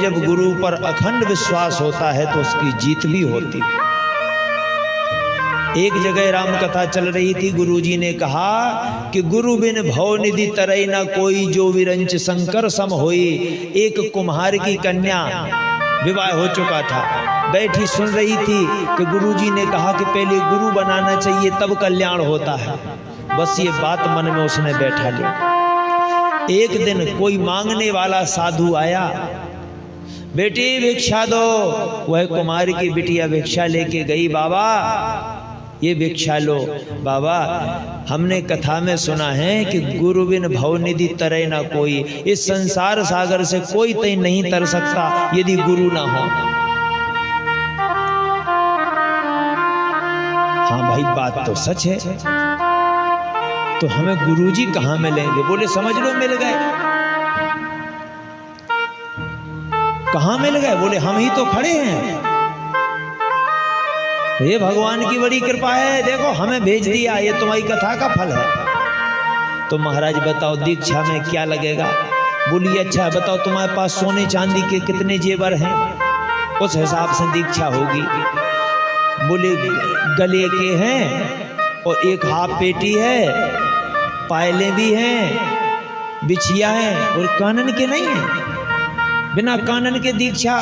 जब गुरु पर अखंड विश्वास होता है तो उसकी जीत भी होती है। एक जगह राम कथा चल रही थी, गुरुजी ने कहा कि गुरु बिन भव निधि तरई न कोई, जो विरंच शंकर सम होई। एक कुम्हार की कन्या, विवाह हो चुका था, बैठी सुन रही थी कि गुरुजी ने कहा कि पहले गुरु बनाना चाहिए तब कल्याण होता है। बस ये बात मन में उसने बैठा ली। एक दिन कोई मांगने वाला साधु आया, बेटी भिक्षा दो। वह कुमार की बिटिया भिक्षा लेके गई, बाबा ये भिक्षा लो। बाबा हमने कथा में सुना है कि गुरु बिन भव निधि तरे ना कोई, इस संसार सागर से कोई तय नहीं तर सकता यदि गुरु ना हो। हाँ भाई बात तो सच है, तो हमें गुरुजी कहां मिलेंगे? बोले समझ लो मिल गए। कहां मिल गए? बोले हम ही तो खड़े हैं। ये भगवान की बड़ी कृपा है, देखो हमें भेज दिया, ये तुम्हारी कथा का फल है। तो महाराज बताओ दीक्षा में क्या लगेगा? बोलिए अच्छा बताओ तुम्हारे पास सोने चांदी के कितने जेवर हैं, उस हिसाब से दीक्षा होगी। बोले गले के हैं और एक हाफ पेटी है, पायले भी हैं, बिछिया है, और कानन के नहीं है। बिना कानन के दीक्षा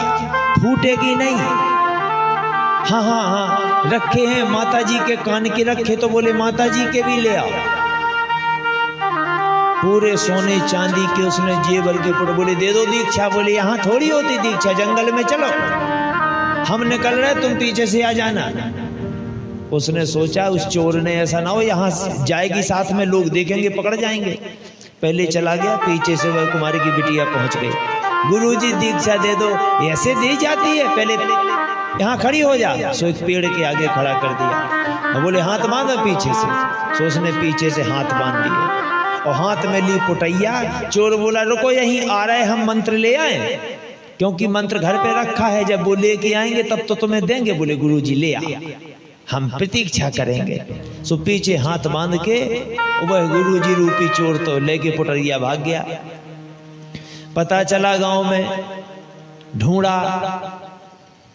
फूटेगी नहीं। हाँ हाँ हाँ रखे हैं, माता जी के कान के रखे, तो बोले माता जी के भी ले आओ। पूरे सोने चांदी के उसने जेवर के पुट। बोले दे दो दीक्षा। बोले यहाँ थोड़ी होती दीक्षा, जंगल में चलो, हम निकल रहे तुम पीछे से आ जाना। उसने सोचा उस चोर ने ऐसा ना हो यहाँ जाएगी साथ में, लोग देखेंगे पकड़ जाएंगे। पहले चला गया, पीछे से वह कुमारी की बिटिया पहुंच गई। गुरुजी दीक्षा दे दो। ऐसे दी जाती है? पहले यहाँ खड़ी हो जा। सो एक पेड़ के आगे खड़ा कर दिया। बोले हाथ बांधो पीछे से। सो उसने पीछे से हाथ बांध दिए और हाथ में ली पुटैया। चोर बोला रुको यहीं आ रहे, हम मंत्र ले आए, क्योंकि मंत्र घर पे रखा है, जब वो लेके आएंगे तब तो तुम्हें देंगे। बोले गुरुजी ले आ, हम प्रतीक्षा करेंगे। सो पीछे हाथ बांध के वह गुरुजी रूपी चोर तो लेके पुटैया भाग गया। पता चला गांव में, ढूंढा,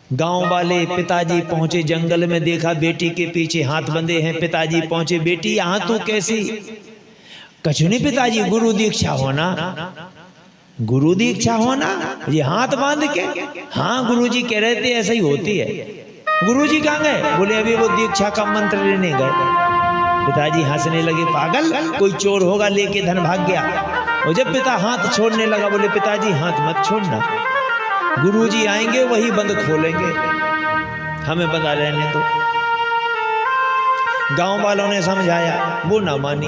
गांव वाले पिताजी पहुंचे जंगल में, देखा बेटी के पीछे हाथ बंधे हैं। पिताजी पहुंचे, बेटी यहाँ तू कैसी? कछुनी पिताजी गुरु दीक्षा होना, गुरु दीक्षा होना, ये हाथ बांध के? हाँ गुरुजी कह रहे थे ऐसा ही होती है। गुरुजी कहाँ गए? बोले अभी वो दीक्षा का मंत्र लेने गए। पिताजी हंसने लगे, पागल, कोई चोर होगा लेके धन भाग गया। और जब पिता हाथ छोड़ने लगा, बोले पिताजी हाथ मत छोड़ना, गुरुजी आएंगे वही बंद खोलेंगे, हमें बंधा रहने दो। गांव वालों ने समझाया, वो ना मानी।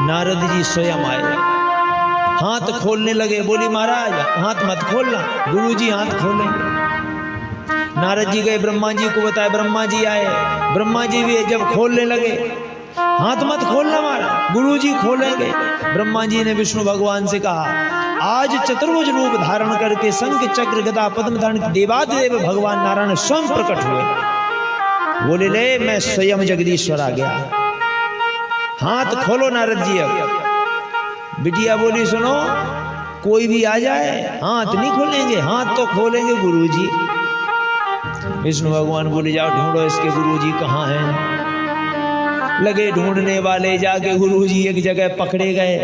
नारद जी स्वयं आए, हाथ खोलने लगे। बोली महाराज हाथ मत खोलना, गुरुजी हाथ खोलेंगे। नारद जी गए, ब्रह्मा जी को बताया, ब्रह्मा जी आए। ब्रह्मा जी भी जब खोलने लगे, हाथ मत खोलना महाराज, गुरुजी खोलेंगे। ब्रह्मा जी ने विष्णु भगवान से कहा, आज चतुर्भुज रूप धारण करके शंख चक्र गदा पद्म धारण देवादिदेव भगवान नारायण स्वयं प्रकट हुए। बोले ले मैं स्वयं जगदीश्वर आ गया, हाथ खोलो नारद जी। अब बिटिया बोली सुनो, कोई भी आ जाए हाथ नहीं खोलेंगे, हाथ तो खोलेंगे गुरुजी। विष्णु भगवान बोले जाओ ढूंढो इसके गुरुजी कहाँ हैं। लगे ढूंढने वाले, जाके गुरुजी एक जगह पकड़े गए।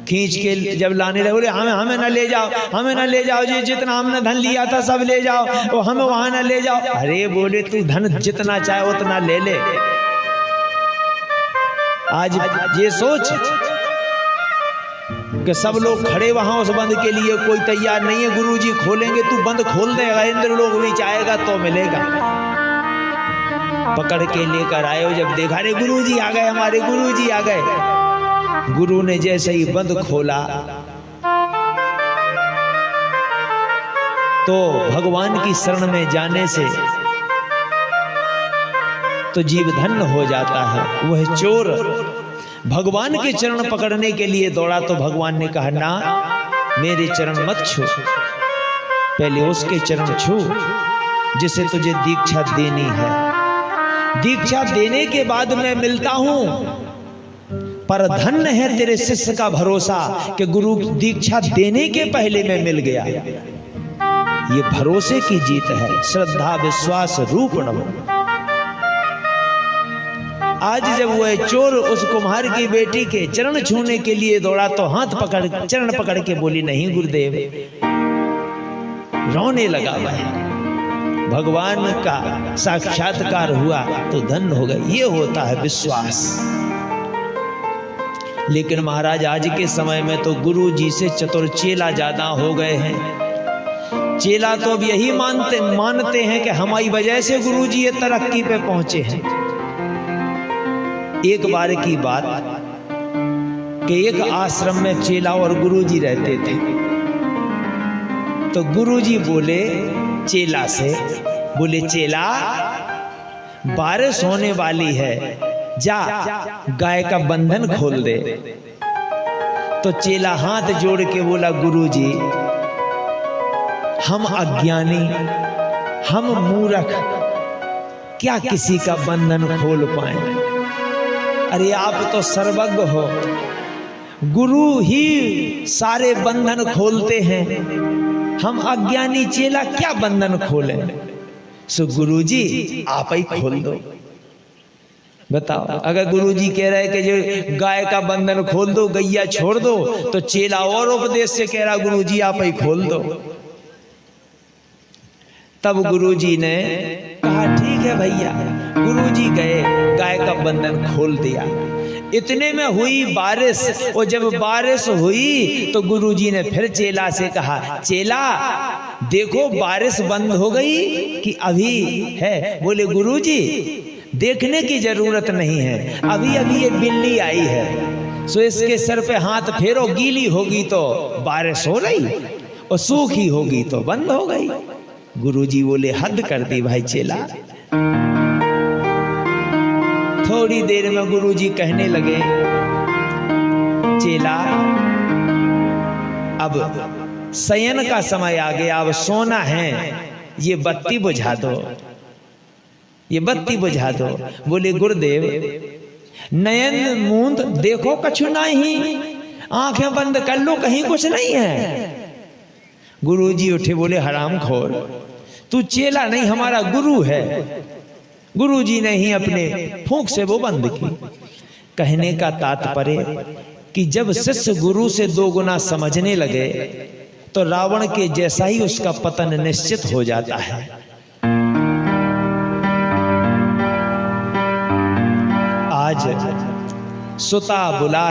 खींच के जब लाने लगे, बोले हमें ना ले जाओ, हमें ना ले जाओ जी, जितना हमने धन लिया था सब ले जाओ, और हमें वहां ना ले जाओ। अरे बोले तू धन जितना चाहे उतना ले ले। आज ये सोच कि सब लोग खड़े वहां उस बंद के लिए, कोई तैयार नहीं है। गुरुजी खोलेंगे, तू बंद खोल देगा, इंद्र लोग भी चाहेगा तो मिलेगा। पकड़ के लेकर आए, जब देखा रे गुरुजी आ गए, हमारे गुरुजी आ गए। गुरु ने जैसे ही बंद खोला तो भगवान की शरण में जाने से तो जीव धन्य हो जाता है। वह चोर भगवान के चरण पकड़ने के लिए दौड़ा तो भगवान ने कहा ना, मेरे चरण मत छू, पहले उसके चरण छू जिसे तुझे दीक्षा देनी है। दीक्षा देने के बाद मैं मिलता हूं, पर धन्य है तेरे शिष्य का भरोसा कि गुरु दीक्षा देने के पहले मैं मिल गया। ये भरोसे की जीत है, श्रद्धा विश्वास रूप नमो। आज जब वह चोर उस कुम्हार की बेटी के चरण छूने के लिए दौड़ा तो हाथ पकड़ चरण पकड़ के बोली नहीं गुरुदेव, रोने लगा। वह भगवान का साक्षात्कार हुआ तो धन्य हो गए। ये होता है विश्वास। लेकिन महाराज आज के समय में तो गुरु जी से चतुर चेला ज्यादा हो गए हैं। चेला तो अब यही मानते हैं कि हमारी वजह से गुरु जी ये तरक्की पे पहुंचे हैं। एक बार की बात कि एक आश्रम में चेला और गुरु जी रहते थे। तो गुरु जी बोले चेला से, बोले चेला बारिश होने वाली है, जा गाय का बंधन खोल दे। तो चेला हाथ जोड़ के बोला गुरुजी, हम अज्ञानी, हम मूर्ख क्या किसी का बंधन खोल पाए। अरे आप तो सर्वज्ञ हो, गुरु ही सारे बंधन खोलते हैं, हम अज्ञानी चेला क्या बंधन खोलें। सो गुरुजी आप ही खोल दो। बताओ, अगर गुरुजी कह रहे कि जो गाय का बंधन खोल दो, गैया छोड़ दो, तो चेला और उपदेश से कह रहा गुरुजी आप ही खोल दो। तब गुरुजी ने कहा ठीक है भैया। गुरुजी गए, गाय का बंधन खोल दिया। इतने में हुई बारिश, और जब बारिश हुई तो गुरुजी ने फिर चेला से कहा, चेला देखो बारिश बंद हो गई कि अभी है। बोले गुरुजी देखने की जरूरत नहीं है, अभी अभी ये बिल्ली आई है, सो इसके सर पे हाथ फेरो, गीली होगी तो बारिश हो रही और सूखी होगी तो बंद हो गई। गुरुजी बोले हद कर दी भाई चेला। थोड़ी देर में गुरुजी कहने लगे, चेला अब शयन का समय आ गया, अब सोना है, ये बत्ती बुझा दो, ये बत्ती बुझा दो। बोले गुरुदेव नयन मूंद देखो कछु नहीं, आंखें बंद कर लो कहीं कुछ नहीं है। गुरुजी उठे, बोले हराम खोर, तू चेला नहीं हमारा गुरु है। गुरुजी ने ही अपने फूंक से वो बंद की। कहने का तात्पर्य कि जब शिष्य गुरु से 2 गुना समझने लगे तो रावण के जैसा ही उसका पतन निश्चित हो जाता है। आज सुता बुला